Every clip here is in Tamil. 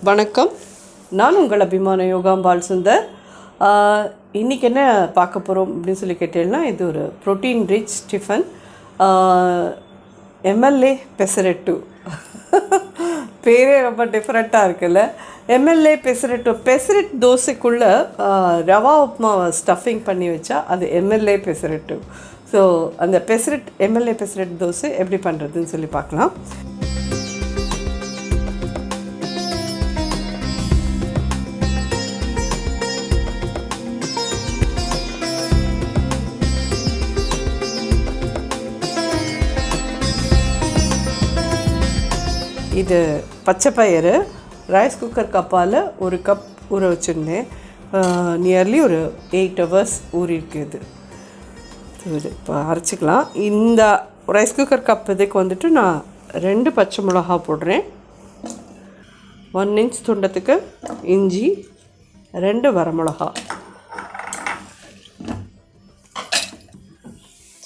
வணக்கம், நான் உங்கள் அபிமான யோகாம்பால் சுந்தர். இன்றைக்கி என்ன பார்க்க போகிறோம் அப்படின்னு சொல்லி கேட்டீங்கன்னா, இது ஒரு protein rich tiffin. MLA pesarattu. பேரே ரொம்ப டிஃப்ரெண்ட்டாக இருக்குல்ல. MLA பெசரட்டு. பெசரட் தோசைக்குள்ளே ரவா உப்மாவை ஸ்டஃபிங் பண்ணி வச்சா அது MLA பெசரட்டு. ஸோ அந்த MLA பெசரட் தோசை எப்படி பண்ணுறதுன்னு சொல்லி பார்க்கலாம். இது பச்சைப்பயிறு ரைஸ் குக்கர் கப்பால் ஒரு கப் ஊற வச்சுருந்தேன். நியர்லி ஒரு 8 hours ஊறிருக்கு. இது இப்போ அரைச்சிக்கலாம். இந்த ரைஸ் குக்கர் கப் இதுக்கு வந்துட்டு நான் 2 பச்சை மிளகா போடுறேன். 1 inch துண்டத்துக்கு இஞ்சி, 2 வரமிளகா.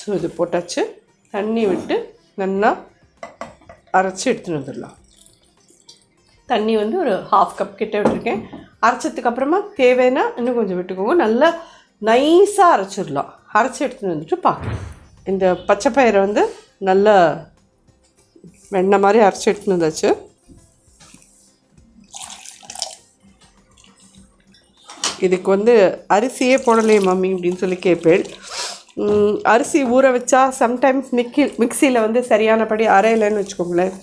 ஸோ இது போட்டாச்சு. தண்ணி விட்டு நல்லா அரைச்சி எடுத்துகிட்டு வந்துடலாம். தண்ணி வந்து ஒரு 1/2 கப் கிட்டே விட்டுருக்கேன். அரைச்சதுக்கப்புறமா தேவைன்னா இன்னும் கொஞ்சம் விட்டுக்கோங்க. நல்லா நைஸாக அரைச்சிடலாம். அரைச்சி எடுத்துகிட்டு வந்துட்டு பார்க்கலாம். இந்த பச்சைப்பயிரை வந்து நல்லா வெண்ணெய் மாதிரி அரைச்சி எடுத்துன்னு வந்தாச்சு. இதுக்கு வந்து அரிசியே போடலையே மம்மி அப்படின்னு சொல்லி கேட்பேன். அரிசி ஊற வச்சா சம்டைம்ஸ் மிக்சியில் வந்து சரியானபடி அரையலைன்னு வச்சுக்கோங்களேன்,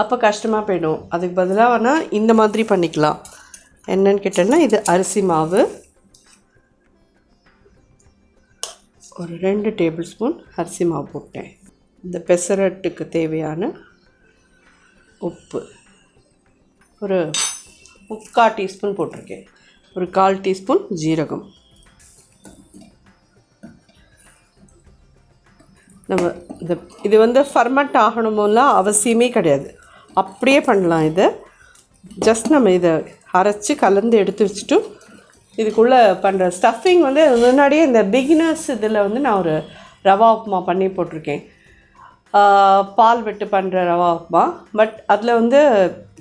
அப்போ கஷ்டமாக போயிடும். அதுக்கு பதிலாக வேணால் இந்த மாதிரி பண்ணிக்கலாம். என்னன்னு கேட்டேன்னா, இது அரிசி மாவு ஒரு 2 டேபிள் ஸ்பூன் அரிசி மாவு போட்டேன். இந்த பெசரட்டுக்கு தேவையான உப்பு ஒரு 3/4 டீஸ்பூன் போட்டிருக்கேன். ஒரு 1/4 டீஸ்பூன் ஜீரகம். நம்ம இது வந்து ஃபர்மெண்ட் ஆகணுமோலாம் அவசியமே கிடையாது, அப்படியே பண்ணலாம். இதை ஜஸ்ட் நம்ம இதை அரைச்சி கலந்து எடுத்து வச்சுட்டு இதுக்குள்ளே பண்ணுற ஸ்டஃபிங் வந்து முன்னாடியே இந்த பிகினர்ஸ் இதில் வந்து நான் ஒரு ரவா உப்புமா பண்ணி போட்டிருக்கேன். பால் விட்டு பண்ணுற ரவா உப்புமா. பட் அதில் வந்து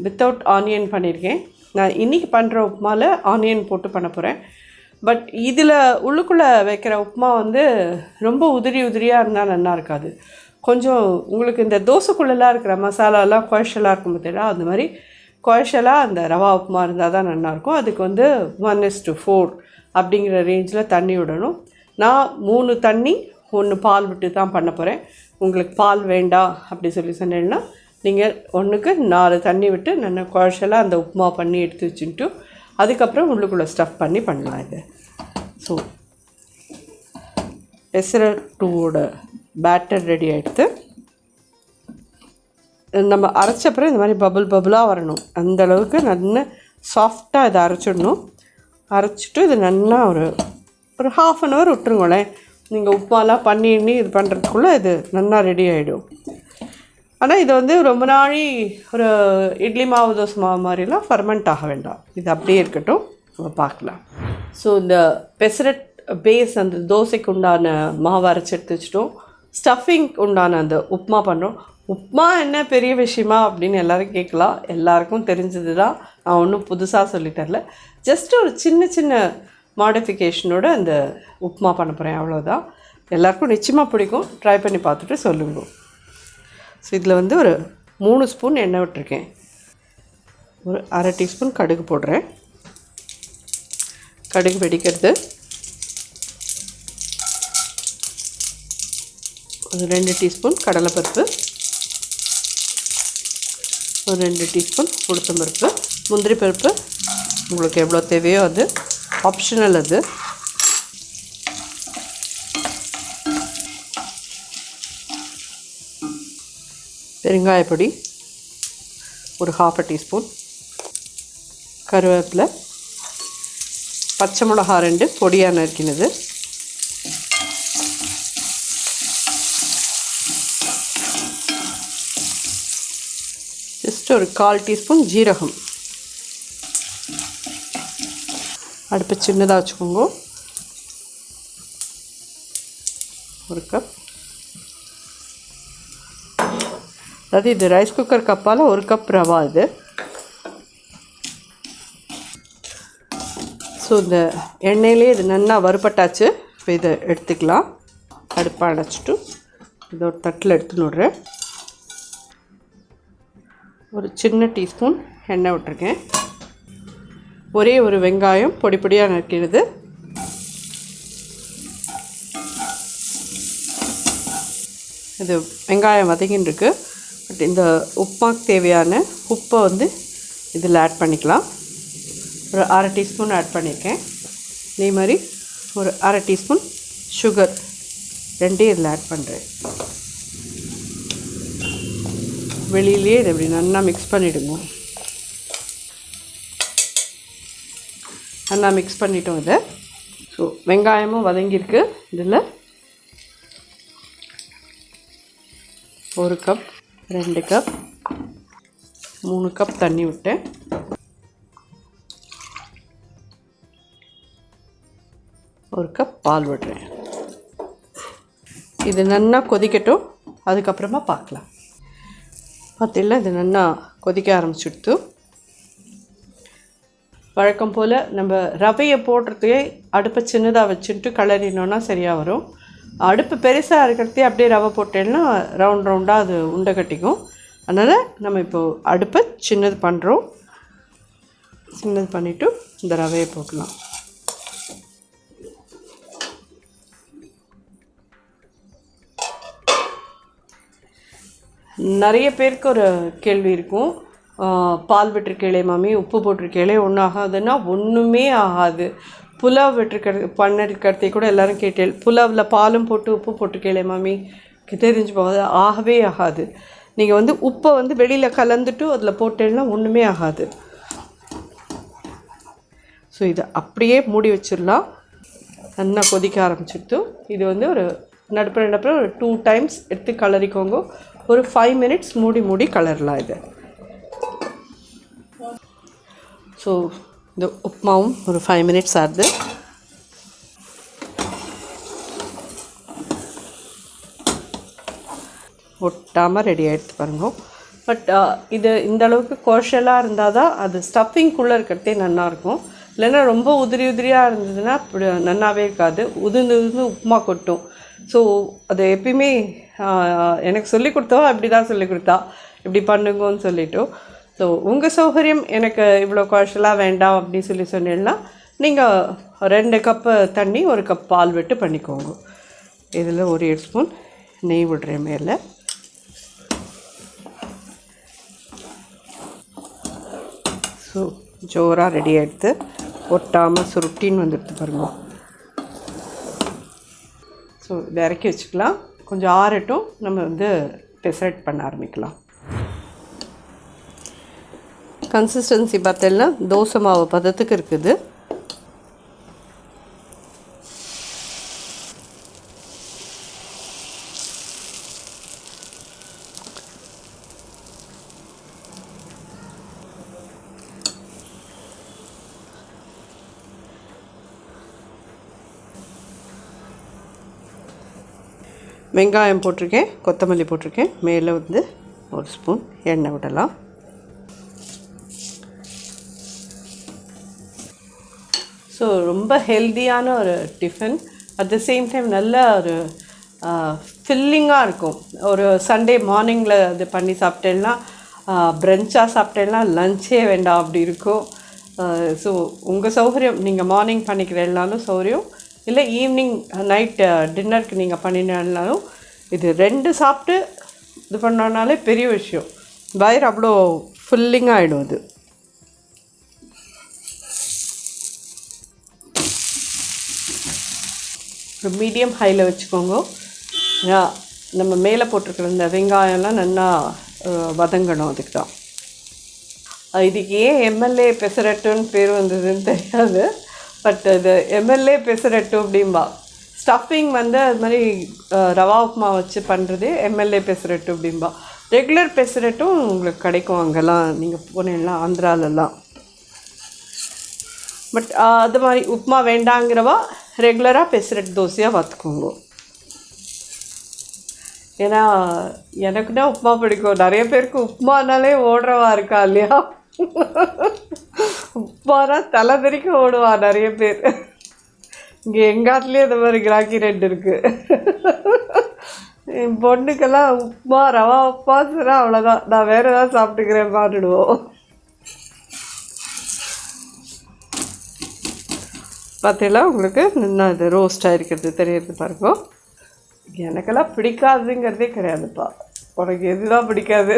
வித்தவுட் ஆனியன் பண்ணியிருக்கேன். நான் இன்றைக்கி பண்ணுற உப்புமாவில் ஆனியன் போட்டு பண்ண போகிறேன். பட் இதில் உள்ளுக்குள்ளே வைக்கிற உப்புமா வந்து ரொம்ப உதிரியாக இருந்தால் நல்லா இருக்காது. கொஞ்சம் உங்களுக்கு இந்த தோசைக்குள்ளெல்லாம் இருக்கிற மசாலாலாம் குழச்சலாக இருக்கும் பார்த்தீங்களா, அந்த மாதிரி குழச்சலாக அந்த ரவா உப்புமா இருந்தால் தான் நல்லாயிருக்கும். அதுக்கு வந்து 1:4 அப்படிங்கிற ரேஞ்சில் தண்ணி விடணும். நான் 3 தண்ணி 1 பால் விட்டு தான் பண்ண போகிறேன். உங்களுக்கு பால் வேண்டாம் அப்படி சொல்லி சொன்னீங்கன்னா நீங்கள் 1க்கு 4 தண்ணி விட்டு நல்லா குழச்சலாக அந்த உப்புமா பண்ணி எடுத்து வச்சுட்டு அதுக்கப்புறம் உள்ளுக்குள்ளே ஸ்டஃப் பண்ணி பண்ணலாம். இது ஸோ பெசரட்டோட பேட்டர் ரெடி ஆகிடுது. நம்ம அரைச்சப்பறம் இந்த மாதிரி பபுளாக வரணும். அந்தளவுக்கு நல்லா சாஃப்டாக இதை அரைச்சிடணும். அரைச்சிட்டு இது நல்லா ஒரு 1/2 hour விட்டுருங்களேன். நீங்கள் உப்புமாலாம் பண்ணி இது பண்ணுறதுக்குள்ளே இது நல்லா ரெடி ஆகிடும். ஆனால் இது வந்து ரொம்ப நாளி ஒரு இட்லி மாவு தோசை மாவு மாதிரிலாம் ஃபர்மெண்ட் ஆக வேண்டாம். இது அப்படியே இருக்கட்டும், நம்ம பார்க்கலாம். ஸோ இந்த பெசரட் பேஸ் அந்த தோசைக்கு உண்டான மாவு அரைச்சி எடுத்து வச்சிட்டோம். ஸ்டஃபிங் உண்டான அந்த உப்புமா பண்ணுறோம். உப்புமா என்ன பெரிய விஷயமா அப்படின்னு எல்லோரும் கேட்கலாம். எல்லாருக்கும் தெரிஞ்சது தான். நான் ஒன்றும் புதுசாக சொல்லித்தரல. ஜஸ்ட் ஒரு சின்ன மாடிஃபிகேஷனோட அந்த உப்புமா பண்ண போகிறேன், அவ்வளோதான். எல்லாருக்கும் நிச்சயமாக பிடிக்கும். ட்ரை பண்ணி பார்த்துட்டு சொல்லுங்க. ஸோ இதில் வந்து ஒரு 3 ஸ்பூன் எண்ணெய் விட்டுருக்கேன். ஒரு 1/2 டீஸ்பூன் கடுகு போடுறேன். கடுகு வெடிக்கிறது. ஒரு 2 டீஸ்பூன் கடலைப்பருப்பு, ஒரு 2 டீஸ்பூன் உளுத்தம்பருப்பு. முந்திரி பருப்பு உங்களுக்கு எவ்வளோ தேவையோ அது ஆப்ஷனல். அது பெருங்காயப்பொடி ஒரு 1/2 டீஸ்பூன், கருவேப்பிலை, பச்சை மிளகா 2 பொடியாக நறுக்கினது, ஜஸ்ட் ஒரு 1/4 டீஸ்பூன் ஜீரகம். அடுப்பு சின்னதாக வச்சுக்கோங்க. ஒரு கப். அதாவது இது ரைஸ் குக்கர் கப்பால் 1 கப் ரவா. இது ஸோ இந்த எண்ணெயிலே இது நல்லா வறுபட்டாச்சு. இப்போ இதை எடுத்துக்கலாம். அடுப்பை அடைச்சிட்டு இதை ஒரு தட்டில் எடுத்துன்னு விட்றேன். ஒரு சின்ன டீஸ்பூன் எண்ணெய் விட்டுருக்கேன். ஒரே ஒரு வெங்காயம் பொடி பொடியாக நறுக்கிறது. இது வெங்காயம் வதங்கின்னு இருக்கு. பட் இந்த உப்புமாக்கு தேவையான உப்பை வந்து இதில் ஆட் பண்ணிக்கலாம். ஒரு அரை டீஸ்பூன் ஆட் பண்ணியிருக்கேன். இதே மாதிரி ஒரு அரை டீஸ்பூன் சுகர் ரெண்டையும் இதில் ஆட் பண்ணுறேன். வெளியிலே இதை இப்படி நல்லா மிக்ஸ் பண்ணிவிடுங்க. நல்லா மிக்ஸ் பண்ணிட்டோம் இதை. ஸோ வெங்காயமும் வதங்கியிருக்கு. இதில் 1 கப் 2 கப் 3 கப் தண்ணி விட்டேன். ஒரு கப் பால் விடுறேன். இது நல்லா கொதிக்கட்டும். அதுக்கப்புறமா பார்க்கலாம். பார்த்தீங்களா, இது நல்லா கொதிக்க ஆரம்பிச்சுடுத்து. வழக்கம் போல் நம்ம ரவையை போடுறதுக்கே அடுப்பை சின்னதாக வச்சுட்டு கிளறினோன்னா சரியாக வரும். அடுப்பு பெருசாக இருக்கிறதே அப்படியே ரவை போட்டேன்னா ரவுண்ட் ரவுண்டாக அது உண்டை கட்டிக்கும். அதனால் நம்ம இப்போது அடுப்பை சின்னது பண்ணுறோம். சின்னது பண்ணிவிட்டு இந்த ரவையை போடலாம். நிறைய பேருக்கு ஒரு கேள்வி இருக்கும், பால் விட்டுருக்கேளே மாமி, உப்பு போட்டிருக்கேளே ஒன்றும் ஆகாதுன்னா. ஒன்றுமே ஆகாது. புலாவ் பண்ணிருக்கிறதே கூட எல்லோரும் கேட்டேன், புலாவில் பாலும் போட்டு உப்பு போட்டிருக்கேளே மாமி, தெரிஞ்சு போகாது. ஆகவே ஆகாது. நீங்கள் வந்து உப்பை வந்து வெளியில் கலந்துட்டு அதில் போட்டேன்னா ஒன்றுமே ஆகாது. ஸோ இதை அப்படியே மூடி வச்சிடலாம். நல்லா கொதிக்க ஆரம்பிச்சிடுத்து. இது வந்து ஒரு நடுப்புற ஒரு 2 டைம்ஸ் எடுத்து கலரிக்கோங்க. ஒரு 5 மினிட்ஸ் மூடி கலரலாம் இது. ஸோ இந்த உப்புமாவும் ஒரு 5 மினிட்ஸ் ஆகுது. ஒட்டாமல் ரெடி ஆகிடுத்து பாருங்க. பட் இது இந்த அளவுக்கு கோஷலாக இருந்தால் தான் அது ஸ்டஃபிங்குள்ளே இருக்கிறதே நல்லாயிருக்கும். இல்லைன்னா ரொம்ப உதிரியாக இருந்ததுன்னா இப்படி நல்லாவே இருக்காது. உதிர்ந்து உப்புமா கொட்டும். ஸோ அது எப்பயுமே எனக்கு சொல்லிக் கொடுத்தா அப்படி தான் சொல்லிக் கொடுத்தா, இப்படி பண்ணுங்கன்னு சொல்லிவிட்டு. ஸோ உங்கள் சௌகரியம், எனக்கு இவ்வளோ குவாஷலாக வேண்டாம் அப்படின்னு சொல்லி சொன்னீங்கன்னா நீங்கள் 2 கப்பு தண்ணி 1 கப் பால் விட்டு பண்ணிக்கோங்க. இதில் 1 ஸ்பூன் நெய் விடுறேன் மேலே. ஸோ ஜோராக ரெடி ஆகிடுது. ஒட்டாமல் சுருட்டின்னு வந்துடுது பாருங்க. ஸோ இதை இறக்கி வச்சுக்கலாம். கொஞ்சம் ஆறட்டும். நம்ம வந்து பெசரட் பண்ண ஆரம்பிக்கலாம். கன்சிஸ்டன்சி பார்த்தீங்கன்னா தோசை மாவு பதத்துக்கு இருக்குது. வெங்காயம் போட்டிருக்கேன், கொத்தமல்லி போட்டிருக்கேன். மேலே வந்து 1 ஸ்பூன் எண்ணெய் விடலாம். ஸோ ரொம்ப ஹெல்த்தியான ஒரு tiffin. At the same time நல்ல ஒரு ஃபில்லிங்காக இருக்கும். ஒரு சண்டே மார்னிங்கில் இது பண்ணி சாப்பிட்டேன்னா, ப்ரன்ச்சாக சாப்பிட்டேன்னா லஞ்சே வேண்டாம் அப்படி இருக்கும். ஸோ உங்கள் சௌகரியம், நீங்கள் மார்னிங் பண்ணிக்கிறேன்னாலும் சௌகரியம், இல்லை ஈவினிங் நைட்டு டின்னருக்கு நீங்கள் பண்ணினாலும் இது 2 சாப்பிட்டு இது பண்ணனாலே பெரிய விஷயம். வயிறு அவ்வளோ ஃபில்லிங்காக ஆகிடும். அது ஒரு மீடியம் ஹையில் வச்சுக்கோங்க. நம்ம மேலே போட்டிருக்கிற இந்த வெங்காயம்லாம் நல்லா வதங்கணும். அதுக்கு தான் இதுக்கு ஏன் MLA பெசரட்டுன்னு பேர் வந்ததுன்னு தெரியாது. பட் அது MLA பெசரட்டு அப்படின்பா. ஸ்டஃபிங் வந்து அது மாதிரி ரவா உப்புமா வச்சு பண்ணுறது MLA பெசரட்டு அப்படின்பா. ரெகுலர் பெசரட்டும் உங்களுக்கு கிடைக்கும் அங்கெல்லாம் நீங்கள் போனீங்கன்னா, ஆந்திராலெல்லாம். பட் அது மாதிரி உப்புமா வேண்டாங்கிறவா ரெகுலராக பெசரட் தோசையாக பார்த்துக்கோங்க. ஏன்னா எனக்குன்னா உப்புமா பிடிக்கும். நிறைய பேருக்கு உப்புமானாலே ஓடுறவா இருக்கா இல்லையா? உப்மானா தலை தெறிக்க ஓடுவா நிறைய பேர். இங்கே எங்காத்துலேயே இந்த மாதிரி கிராக்கி 2 இருக்குது. என் பொண்ணுக்கெல்லாம் உப்மா ரவா உப்மா சொன்னா அவ்வளோதான், நான் வேறு ஏதாவது சாப்பிட்டுக்கிறேன் பாட்டுடுவோம். பார்த்தீங்களா உங்களுக்கு இன்னும் இது ரோஸ்ட் ஆகிருக்கிறது தெரியுது பாருங்க. எனக்கெல்லாம் பிடிக்காதுங்கிறதே கிடையாதுப்பா. உனக்கு எதுதான் பிடிக்காது,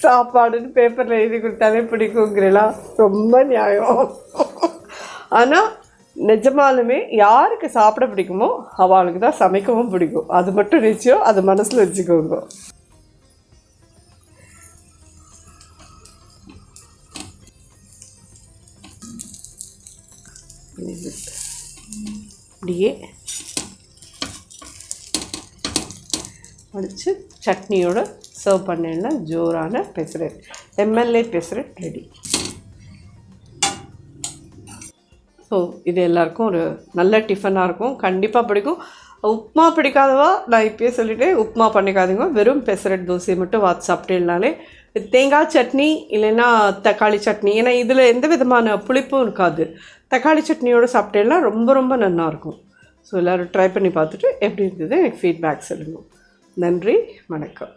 சாப்பாடுன்னு பேப்பரில் எழுதி கொடுத்தாலே பிடிக்குங்கிறலாம் ரொம்ப நியாயம். ஆனால் நிஜமாலுமே யாருக்கு சாப்பிட பிடிக்குமோ அவளுக்கு தான் சமைக்கவும் பிடிக்கும். அது மட்டும் நிச்சயம், அது மனசில் வச்சுக்கோங்க. இப்படியே முடிச்சு சட்னியோடு சர்வ் பண்ணேன்னா ஜோரான pesarattu, MLA pesarattu ready. So இது எல்லாருக்கும் ஒரு நல்ல டிஃபனாக இருக்கும், கண்டிப்பாக பிடிக்கும். உப்மா பிடிக்காதவா நான் இப்போயே சொல்லிவிட்டேன், உப்மா பண்ணிக்காதீங்க. வெறும் பெசரட் தோசையை மட்டும் வாத்து சாப்பிட்டேன்னாலே தேங்காய் சட்னி இல்லைன்னா தக்காளி சட்னி, ஏன்னா இதில் எந்த விதமான புளிப்பும் இருக்காது. தக்காளி சட்னியோடு சாப்பிட்டேன்னா ரொம்ப ரொம்ப நல்லாயிருக்கும். ஸோ எல்லோரும் ட்ரை பண்ணி பார்த்துட்டு எப்படி இருந்தது எனக்கு ஃபீட்பேக் சொல்லணும். நன்றி, வணக்கம்.